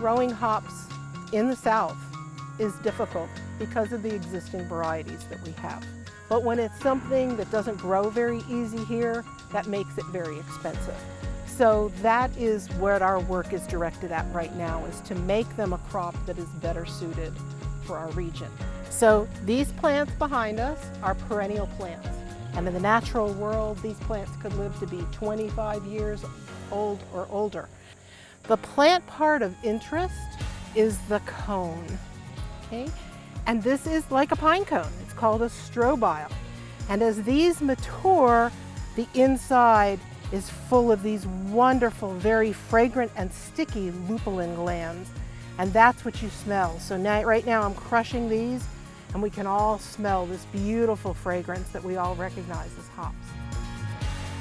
growing hops in the South is difficult because of the existing varieties that we have. But when it's something that doesn't grow very easy here, that makes it very expensive. So that is what our work is directed at right now, is to make them a crop that is better suited for our region. So these plants behind us are perennial plants. And in the natural world, these plants could live to be 25 years old or older. The plant part of interest is the cone, okay? And this is like a pine cone. It's called a strobile. And as these mature, the inside is full of these wonderful, very fragrant and sticky lupulin glands. And that's what you smell. So now, right now I'm crushing these, and we can all smell this beautiful fragrance that we all recognize as hops.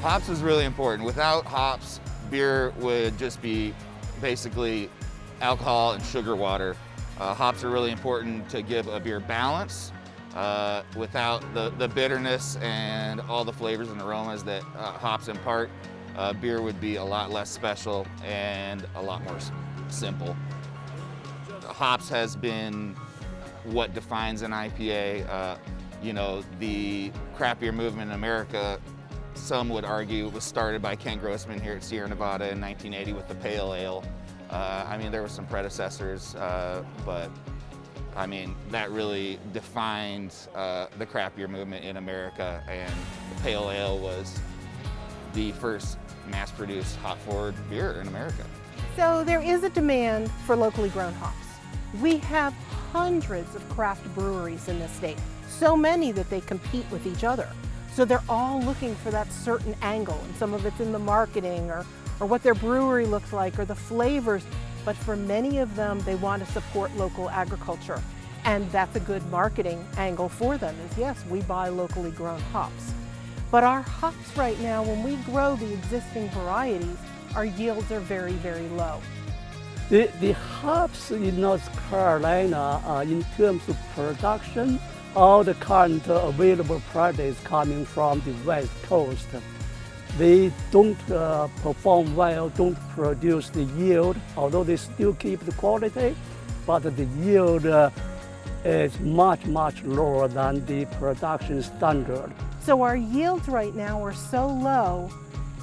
Hops is really important. Without hops, beer would just be basically alcohol and sugar water. Hops are really important to give a beer balance. Without the bitterness and all the flavors and aromas that hops impart, beer would be a lot less special and a lot more simple. Hops has been what defines an IPA. You know, the craft beer movement in America, some would argue, was started by Ken Grossman here at Sierra Nevada in 1980 with the Pale Ale. I mean, there were some predecessors, but I mean, that really defined the craft beer movement in America, and the Pale Ale was the first mass-produced hop-forward beer in America. So there is a demand for locally grown hops. We have hundreds of craft breweries in this state, so many that they compete with each other. So they're all looking for that certain angle, and some of it's in the marketing or what their brewery looks like or the flavors. But for many of them, they want to support local agriculture. And that's a good marketing angle for them, is yes, we buy locally grown hops. But our hops right now, when we grow the existing varieties, our yields are very, very low. The hops in North Carolina, in terms of production, all the current available products coming from the West Coast, they don't perform well, don't produce the yield, although they still keep the quality, but the yield is much, much lower than the production standard. So our yields right now are so low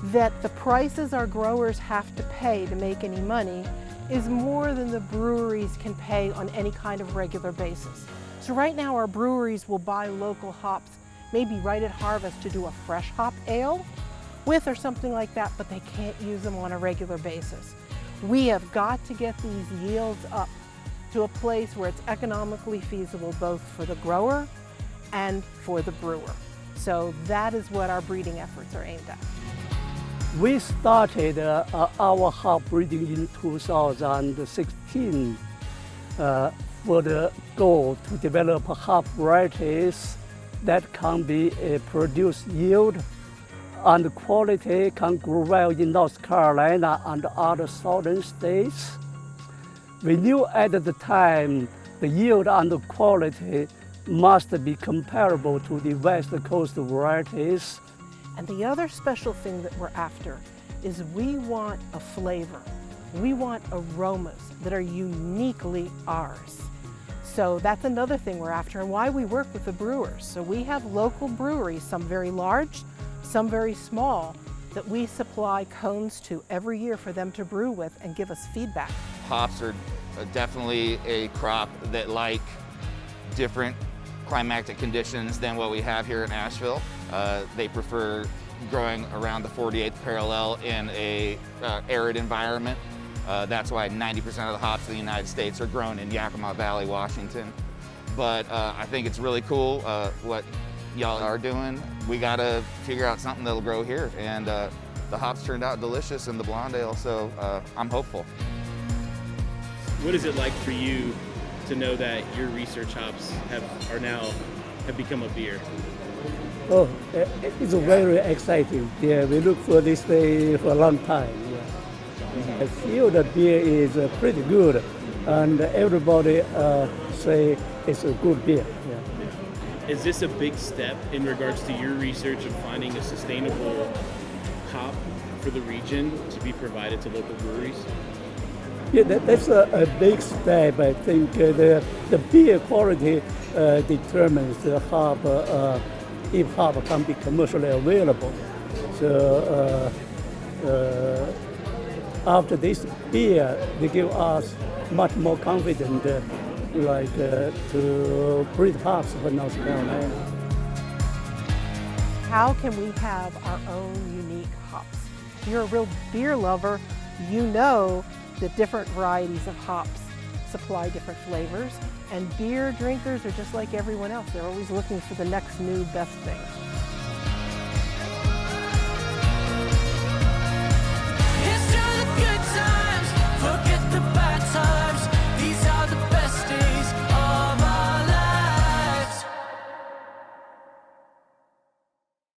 that the prices our growers have to pay to make any money is more than the breweries can pay on any kind of regular basis. So right now our breweries will buy local hops, maybe right at harvest to do a fresh hop ale with or something like that, but they can't use them on a regular basis. We have got to get these yields up to a place where it's economically feasible both for the grower and for the brewer. So that is what our breeding efforts are aimed at. We started our hop breeding in 2016 for the goal to develop hop varieties that can be produce yield and quality, can grow well in North Carolina and other southern states. We knew at the time the yield and the quality must be comparable to the West Coast varieties. And the other special thing that we're after is we want a flavor. We want aromas that are uniquely ours. So that's another thing we're after, and why we work with the brewers. So we have local breweries, some very large, some very small, that we supply cones to every year for them to brew with and give us feedback. Hops are definitely a crop that like different climatic conditions than what we have here in Asheville. They prefer growing around the 48th parallel in a arid environment. That's why 90% of the hops in the United States are grown in Yakima Valley, Washington. But I think it's really cool what y'all are doing. We gotta figure out something that'll grow here, and the hops turned out delicious in the Blonde Ale, so I'm hopeful. What is it like for you to know that your research hops have become a beer? Oh, it's very exciting. Yeah, we look for this day for a long time. Yeah. I feel the beer is pretty good, and everybody say it's a good beer. Yeah. Is this a big step in regards to your research of finding a sustainable hop for the region to be provided to local breweries? Yeah, that's a big step. I think the beer quality determines how if hop can be commercially available. So after this beer, they give us much more confidence, to breed hops for North Carolina. How can we have our own unique hops? If you're a real beer lover, you know that different varieties of hops supply different flavors, and beer drinkers are just like everyone else. They're always looking for the next new best thing.